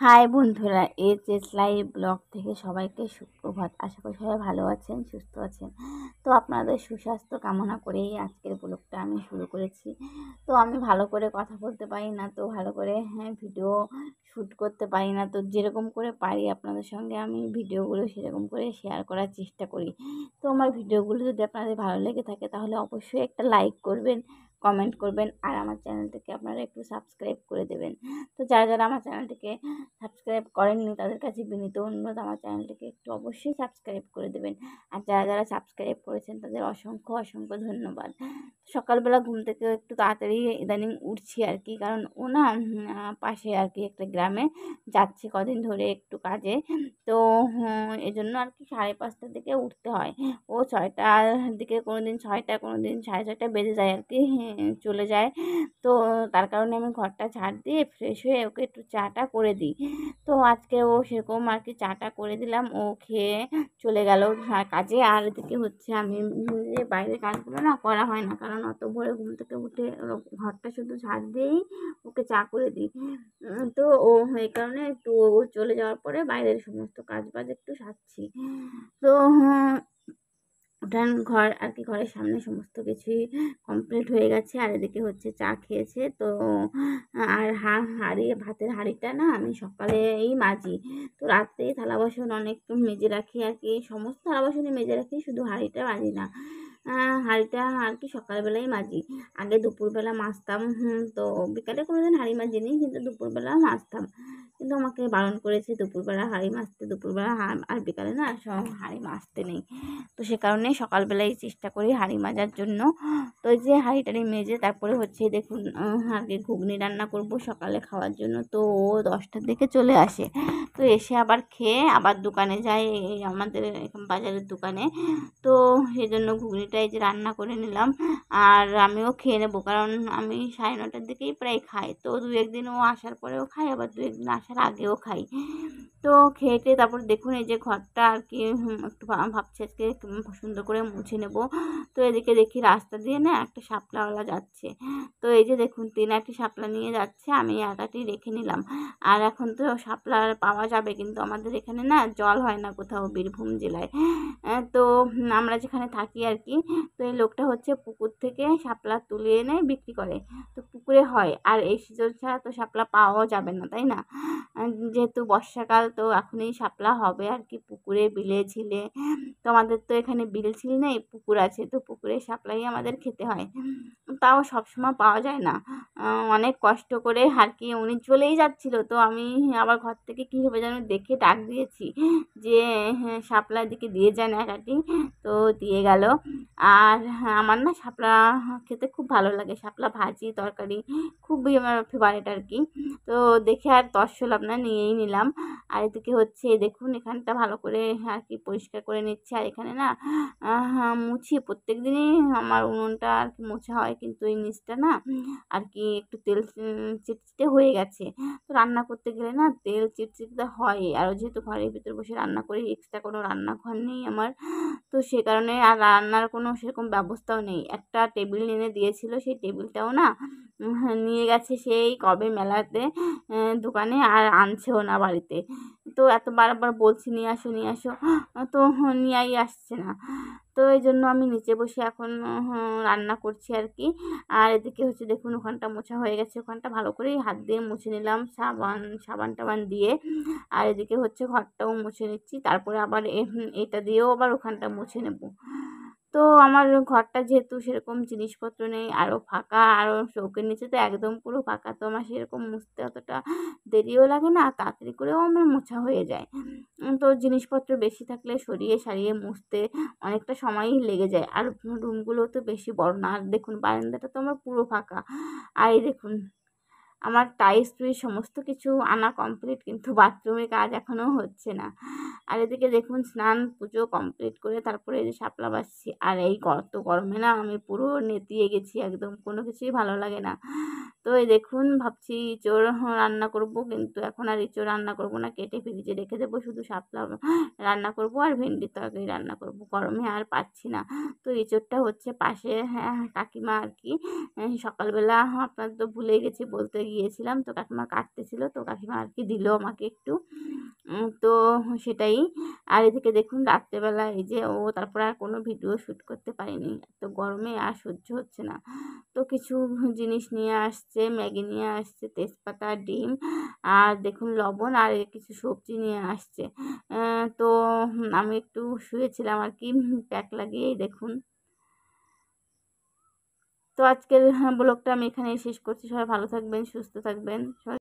High বন্ধুরা, HS live blog থেকে সবাইকে সুপ্রভাত। আশা করি সবাই ভালো আছেন, সুস্থ আছেন। তো আপনাদের সুস্বাস্থ্য কামনা করেই আজকের ব্লগটা আমি শুরু করেছি। তো আমি ভালো করে কথা বলতে পারি না, তো ভালো করে ভিডিও শ্যুট করতে পারি না, তো যেরকম করে পারি আপনাদের সঙ্গে আমি ভিডিওগুলো সেরকম করে শেয়ার করার চেষ্টা করি। তো আমার ভিডিওগুলো যদি আপনাদের ভালো লেগে থাকে তাহলে অবশ্যই একটা লাইক করবেন, কমেন্ট করবেন, আর আমার চ্যানেলটিকে আপনারা একটু সাবস্ক্রাইব করে দেবেন। তো যারা যারা আমার চ্যানেলটিকে সাবস্ক্রাইব করেননি তাদের কাছে বিনীত অনুরোধ, আমার চ্যানেলটিকে একটু অবশ্যই সাবস্ক্রাইব করে দেবেন। আর যারা যারা সাবস্ক্রাইব করেছেন তাদের অসংখ্য অসংখ্য ধন্যবাদ। সকালবেলা ঘুম থেকে একটু তাড়াতাড়ি ইদানিং উঠছি আর কি, কারণ ও না পাশে আর কি একটা গ্রামে যাচ্ছে কদিন ধরে একটু কাজে। তো এজন্য আর কি 5:30টার দিকে উঠতে হয়। ও 6টার দিকে কোনো দিন 6টা, কোনো দিন 6:30 বেজে যায় আর কি চলে যায়। তো তার কারণে আমি ঘরটা ঝাড় দিয়ে ফ্রেশ হয়ে ওকে একটু চাটা করে দিই। তো আজকে ও সেরকম আর কি চাটা করে দিলাম, ও খেয়ে চলে গেল কাজে। আর এদিকে হচ্ছে আমি যে বাইরের কাজগুলো না করা হয় না, কারণ অত ভোরে ঘুম থেকে উঠে ঘরটা শুধু ঝাড় দিয়েই ওকে চা করে দিই। তো ও এই কারণে একটু ও চলে যাওয়ার পরে বাইরের সমস্ত কাজ বাজ একটু সারছি। তো উঠান ঘর আর কি, ঘরের সামনে সমস্ত কিছুই কমপ্লিট হয়ে গেছে। আর এদিকে হচ্ছে চা খেয়েছে তো। আর ভাতের হাঁড়িটা না আমি সকালেই মাজি, তো রাত্রেই থালা বাসন অনেক মেজে রাখি আর কি, সমস্ত থালা বাসনই মেজে রাখি, শুধু হাঁড়িটা মাজি না। হাঁড়িটা আর কি সকালবেলাই মাজি। আগে দুপুরবেলা মাজতাম, তো বিকালে কোনোদিন হাঁড়ি মাজিনি, কিন্তু দুপুরবেলা মাজতাম। কিন্তু আমাকে বারণ করেছে দুপুরবেলা হাঁড়ি মাজতে, দুপুরবেলা আর বিকালে না হাঁড়ি মাজতে নেই। তো সে কারণে সকালবেলায় চেষ্টা করি হাঁড়ি মাজার জন্য। তো এই যে হাঁড়ি টাড়ি মেজে তারপরে হচ্ছে দেখুন আর কি ঘুগনি রান্না করব সকালে খাওয়ার জন্য। তো ও 10টার দিকে চলে আসে, তো এসে আবার খেয়ে আবার দোকানে যায়, এই আমাদের এখানে বাজারের দোকানে। তো সেই জন্য ঘুগনিটা এই যে রান্না করে নিলাম, আর আমিও খেয়ে নেবো, কারণ আমি 9:30টার দিকেই প্রায় খাই। তো 2-1 দিন ও আসার পরেও খাই, আবার 2-1 দিন আসার আগেও খাই। তো খেয়ে তারপর দেখুন এই যে ঘরটা আর কি একটু ভাবছি আজকে সুন্দর করে মুছে নেব। তো এদিকে দেখি রাস্তা দিয়ে না একটা শাপলাওয়ালা যাচ্ছে। তো এই যে দেখুন 3টি শাপলা নিয়ে যাচ্ছে, আমি একাটি রেখে নিলাম। আর এখন তো শাপলা পাওয়া যাবে, কিন্তু আমাদের এখানে না জল হয় না কোথাও বীরভূম জেলায়। তো আমরা যেখানে থাকি আর কি, তো এই লোকটা হচ্ছে পুকুর থেকে শাপলা তুলে এনে বিক্রি করে। তো পুকুরে হয়, আর এই সিজন ছাড়া তো শাপলা পাওয়াও যাবে না, তাই না? যেহেতু বর্ষাকাল, তো এখনই শাপলা হবে আর কি পুকুরে, বিলে, ঝিলে। তো আমাদের তো এখানে বিল ঝিল নেই, পুকুর আছে, তো পুকুরের শাপলাই আমাদের খেতে হয়। তাও সবসময় পাওয়া যায় না। অনেক কষ্ট করে আর কি উনি চলেই যাচ্ছিল, তো আমি আবার ঘর থেকে কীভাবে যেন দেখে ডাক দিয়েছি যে শাপলা এদিকে দিয়ে যান একাটি। তো দিয়ে গেল। আর আমার না শাপলা খেতে খুব ভালো লাগে, শাপলা ভাজি তরকারি খুবই আমার ফেভারিট আর কি। তো দেখে আর তর্স হলাম না, নিয়েই নিলাম। আর এদিকে হচ্ছে দেখুন এখানটা ভালো করে আর কি পরিষ্কার করে নিচ্ছি। আর এখানে না মুছি প্রত্যেক দিনই, আমার উনুনটা আর কি মোছা হয়, কিন্তু এই নিচটা না আর কি একটু তেল চিটচিটে হয়ে গেছে। তো রান্না করতে গেলে না তেল চিটচিটে হয়, আর যেহেতু ঘরের ভিতরে বসে রান্না করি, এক্সট্রা কোনো রান্নাঘর নেই আমার, তো সে কারণে আর রান্নার কোনো সেরকম ব্যবস্থাও নেই। একটা টেবিল এনে দিয়েছিল, সেই টেবিলটাও না নিয়ে গেছে সেই কবে মেলাতে দোকানে, আর আনছেও না বাড়িতে। তো এত বারবার বলছি নিয়ে আসো নিয়ে আসো, তো নিয়েই আসছে না। তো এই জন্য আমি নিচে বসে এখন রান্না করছি আর কি। আর এদিকে হচ্ছে দেখুন ওখানটা মোছা হয়ে গেছে, ওখানটা ভালো করেই হাত দিয়ে মুছে নিলাম সাবান টাবান দিয়ে। আর এদিকে হচ্ছে ঘরটাও মুছে নিচ্ছি, তারপরে আবার এটা দিয়েও আবার ওখানটা মুছে নেব। তো আমার ঘরটা যেহেতু সেরকম জিনিসপত্র নেই, আরও ফাঁকা, আরও শৌকের নিচে তো একদম পুরো ফাঁকা, তো আমার সেরকম মুছতে অতটা দেরিও লাগে না, তাড়াতাড়ি করেও আমার মোছা হয়ে যায়। তো জিনিসপত্র বেশি থাকলে সরিয়ে সারিয়ে মুছতে অনেকটা সময়ই লেগে যায়। আর রুমগুলো তো বেশি বড় না। আর দেখুন বারান্দাটা তো আমার পুরো ফাঁকা। আর এই দেখুন আমার টাইলস টুইলস সমস্ত কিছু আনা কমপ্লিট, কিন্তু বাথরুমের কাজ এখনও হচ্ছে না। আর এদিকে দেখুন স্নান পুজো কমপ্লিট করে তারপরে এই যে শাপলা বাছছি। আর এই কত গরমে না আমি পুরো নেতিয়ে গেছি একদম, কোনো কিছুই ভালো লাগে না। তো এই দেখুন ভাবছি ইঁচড় রান্না করব, কিন্তু এখন আর ইঁচড় রান্না করব না, কেটে ফ্রিজে রেখে দেবো, শুধু শাপলা রান্না করব আর ভেন্ডির তরকারি রান্না করব। গরমে আর পাচ্ছি না। তো এঁচোড়টা হচ্ছে পাশে কাকিমা আর কি সকালবেলা আপনার তো ভুলেই গেছি বলতে গিয়েছিলাম, তো কাকিমা কাটতেছিল, তো কাকিমা আর কি দিল আমাকে একটু। তো সেটাই। আর এদিকে দেখুন রাত্রেবেলা এই যে তারপর আর কোনো ভিডিও শ্যুট করতে পারিনি, এত গরমে আর সহ্য হচ্ছে না। তো কিছু জিনিস নিয়ে আসছে, ম্যাগি নিয়ে আসছে, তেজপাতা, ডিম আর দেখুন লবণ আর কিছু সবজি নিয়ে আসছে। তো আমি একটু শুয়েছিলাম আর কি প্যাক লাগিয়েই দেখুন। তো আজকের ব্লগটা আমি এখানেই শেষ করছি। সবাই ভালো থাকবেন, সুস্থ থাকবেন। সবাই